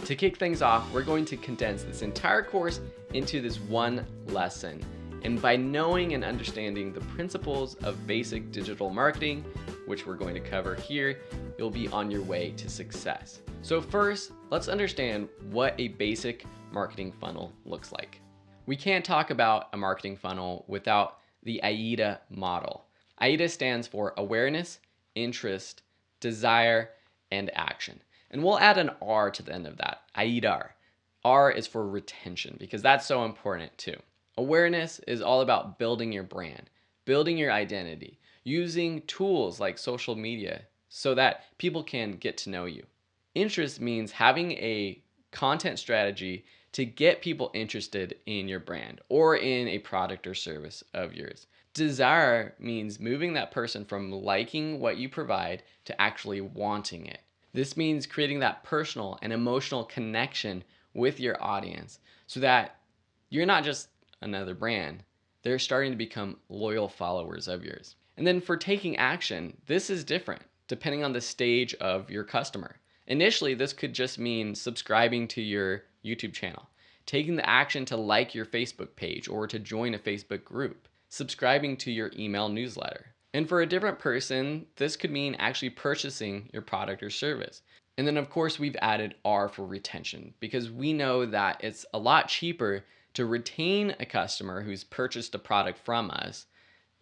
To kick things off, we're going to condense this entire course into this one lesson. And by knowing and understanding the principles of basic digital marketing, which we're going to cover here, you'll be on your way to success. So first, let's understand what a basic marketing funnel looks like. We can't talk about a marketing funnel without the AIDA model. AIDA stands for awareness, interest, desire, and action. And we'll add an R to the end of that, AIDA. R is for retention because that's so important too. Awareness is all about building your brand, building your identity, using tools like social media so that people can get to know you. Interest means having a content strategy to get people interested in your brand or in a product or service of yours. Desire means moving that person from liking what you provide to actually wanting it. This means creating that personal and emotional connection with your audience so that you're not just another brand, they're starting to become loyal followers of yours. And then for taking action, this is different depending on the stage of your customer. Initially, this could just mean subscribing to your YouTube channel, taking the action to like your Facebook page or to join a Facebook group, subscribing to your email newsletter. And for a different person, this could mean actually purchasing your product or service. And then of course, we've added R for retention because we know that it's a lot cheaper to retain a customer who's purchased a product from us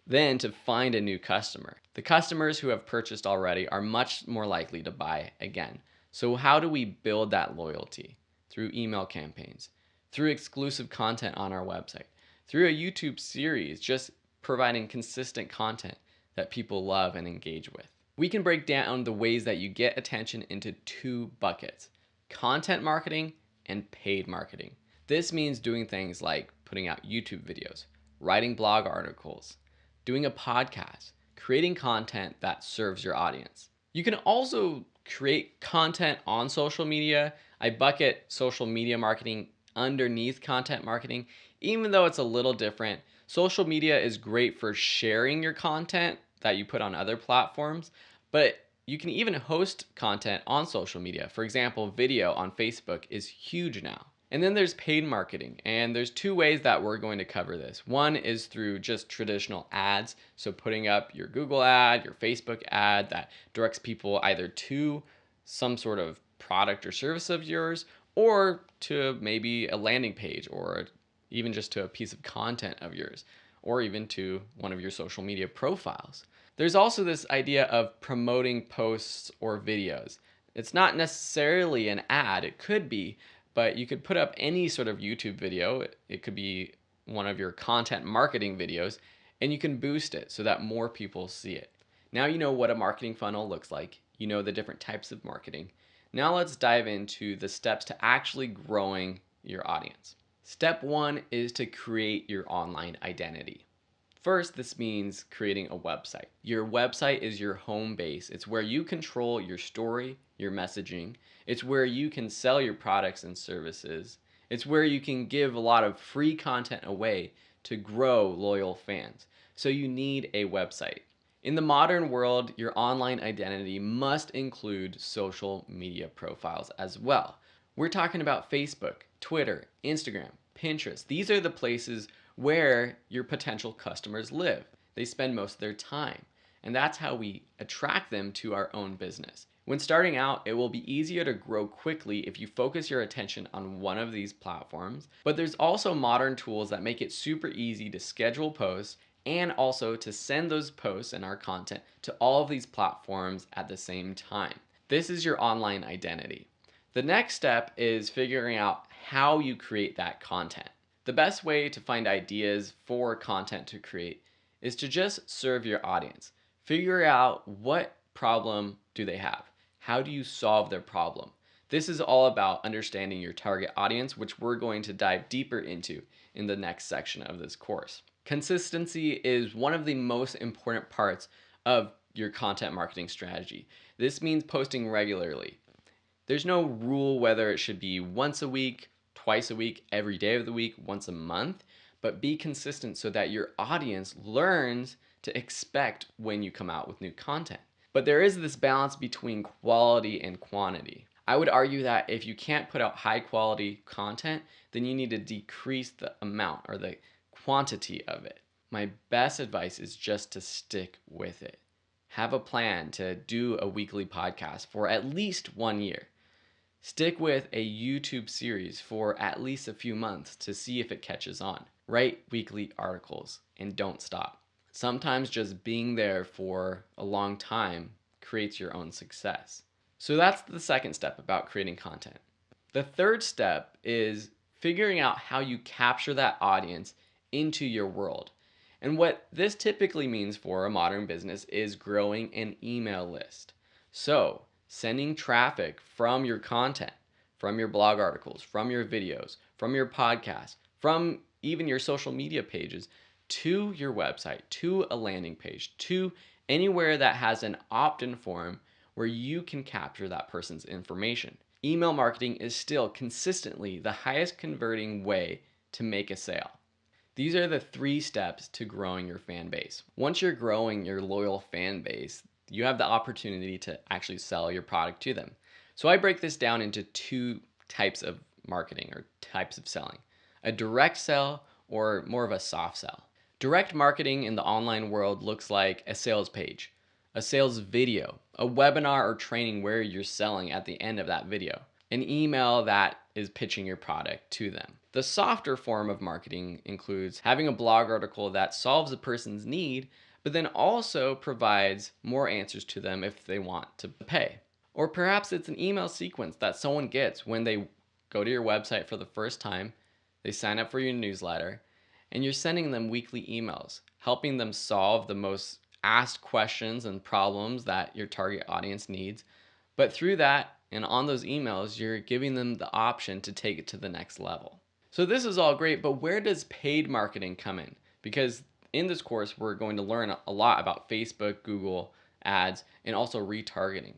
than to find a new customer. The customers who have purchased already are much more likely to buy again. So how do we build that loyalty? Through email campaigns, through exclusive content on our website, through a YouTube series, just providing consistent content that people love and engage with. We can break down the ways that you get attention into two buckets: content marketing and paid marketing. This means doing things like putting out YouTube videos, writing blog articles, doing a podcast, creating content that serves your audience. You can also create content on social media. I bucket social media marketing underneath content marketing, even though it's a little different. Social media is great for sharing your content that you put on other platforms, but you can even host content on social media. For example, video on Facebook is huge now. And then there's paid marketing, and there's two ways that we're going to cover this. One is through just traditional ads, so putting up your Google ad, your Facebook ad that directs people either to some sort of product or service of yours, or to maybe a landing page, or even just to a piece of content of yours, or even to one of your social media profiles. There's also this idea of promoting posts or videos. It's not necessarily an ad, it could be, but you could put up any sort of YouTube video. It could be one of your content marketing videos, and you can boost it so that more people see it. Now you know what a marketing funnel looks like. You know the different types of marketing. Now let's dive into the steps to actually growing your audience. Step one is to create your online identity. First, this means creating a website. Your website is your home base. It's where you control your story, your messaging. It's where you can sell your products and services. It's where you can give a lot of free content away to grow loyal fans. So you need a website. In the modern world, your online identity must include social media profiles as well. We're talking about Facebook, Twitter, Instagram, Pinterest. These are the places where your potential customers live. They spend most of their time. And that's how we attract them to our own business. When starting out, it will be easier to grow quickly if you focus your attention on one of these platforms. But there's also modern tools that make it super easy to schedule posts and also to send those posts and our content to all of these platforms at the same time. This is your online identity. The next step is figuring out how you create that content. The best way to find ideas for content to create is to just serve your audience. Figure out what problem do they have? How do you solve their problem? This is all about understanding your target audience, which we're going to dive deeper into in the next section of this course. Consistency is one of the most important parts of your content marketing strategy. This means posting regularly. There's no rule whether it should be once a week, twice a week, every day of the week, once a month, but be consistent so that your audience learns to expect when you come out with new content. But there is this balance between quality and quantity. I would argue that if you can't put out high quality content, then you need to decrease the amount or the quantity of it. My best advice is just to stick with it. Have a plan to do a weekly podcast for at least 1 year. Stick with a YouTube series for at least a few months to see if it catches on. Write weekly articles and don't stop. Sometimes just being there for a long time creates your own success. So that's the second step about creating content. The third step is figuring out how you capture that audience into your world. And what this typically means for a modern business is growing an email list. So sending traffic from your content, from your blog articles, from your videos, from your podcast, from even your social media pages to your website, to a landing page, to anywhere that has an opt-in form where you can capture that person's information. Email marketing is still consistently the highest converting way to make a sale. These are the 3 steps to growing your fan base. Once you're growing your loyal fan base, you have the opportunity to actually sell your product to them. So I break this down into 2 types of marketing or types of selling: a direct sell or more of a soft sell. Direct marketing in the online world looks like a sales page, a sales video, a webinar or training where you're selling at the end of that video, an email that is pitching your product to them. The softer form of marketing includes having a blog article that solves a person's need, but then also provides more answers to them if they want to pay. Or perhaps it's an email sequence that someone gets when they go to your website for the first time, they sign up for your newsletter, and you're sending them weekly emails, helping them solve the most asked questions and problems that your target audience needs. But through that and on those emails, you're giving them the option to take it to the next level. So this is all great, but where does paid marketing come in? Because in this course, we're going to learn a lot about Facebook, Google ads, and also retargeting.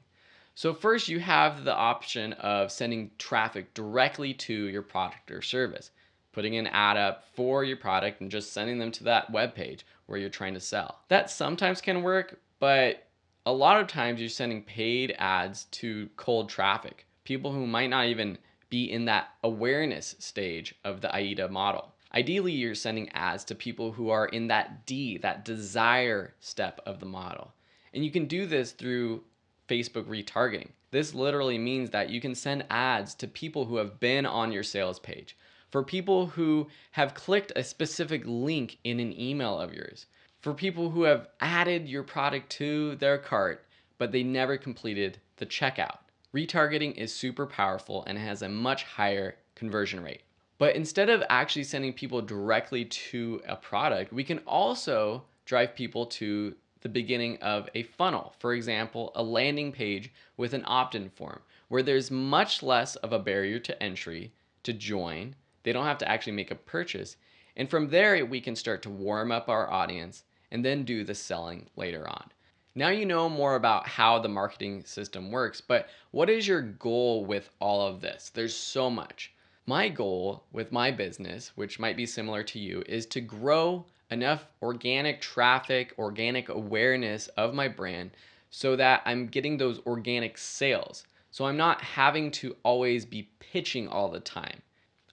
So first, you have the option of sending traffic directly to your product or service, putting an ad up for your product and just sending them to that web page where you're trying to sell. That sometimes can work, but a lot of times you're sending paid ads to cold traffic, people who might not even be in that awareness stage of the AIDA model. Ideally, you're sending ads to people who are in that D, that desire step of the model. And you can do this through Facebook retargeting. This literally means that you can send ads to people who have been on your sales page, for people who have clicked a specific link in an email of yours, for people who have added your product to their cart, but they never completed the checkout. Retargeting is super powerful and has a much higher conversion rate. But instead of actually sending people directly to a product, we can also drive people to the beginning of a funnel. For example, a landing page with an opt-in form where there's much less of a barrier to entry to join. They don't have to actually make a purchase. And from there, we can start to warm up our audience and then do the selling later on. Now you know more about how the marketing system works, but what is your goal with all of this? There's so much. My goal with my business, which might be similar to you, is to grow enough organic traffic, organic awareness of my brand so that I'm getting those organic sales. So I'm not having to always be pitching all the time.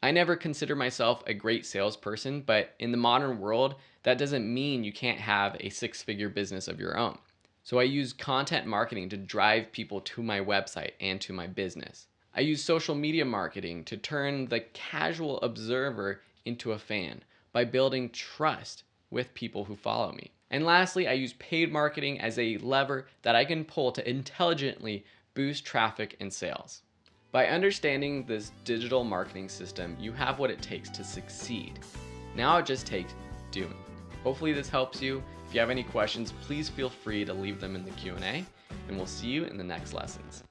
I never consider myself a great salesperson, but in the modern world, that doesn't mean you can't have a 6-figure business of your own. So I use content marketing to drive people to my website and to my business. I use social media marketing to turn the casual observer into a fan by building trust with people who follow me. And lastly, I use paid marketing as a lever that I can pull to intelligently boost traffic and sales. By understanding this digital marketing system, you have what it takes to succeed. Now it just takes doing. Hopefully this helps you. If you have any questions, please feel free to leave them in the Q&A, and we'll see you in the next lessons.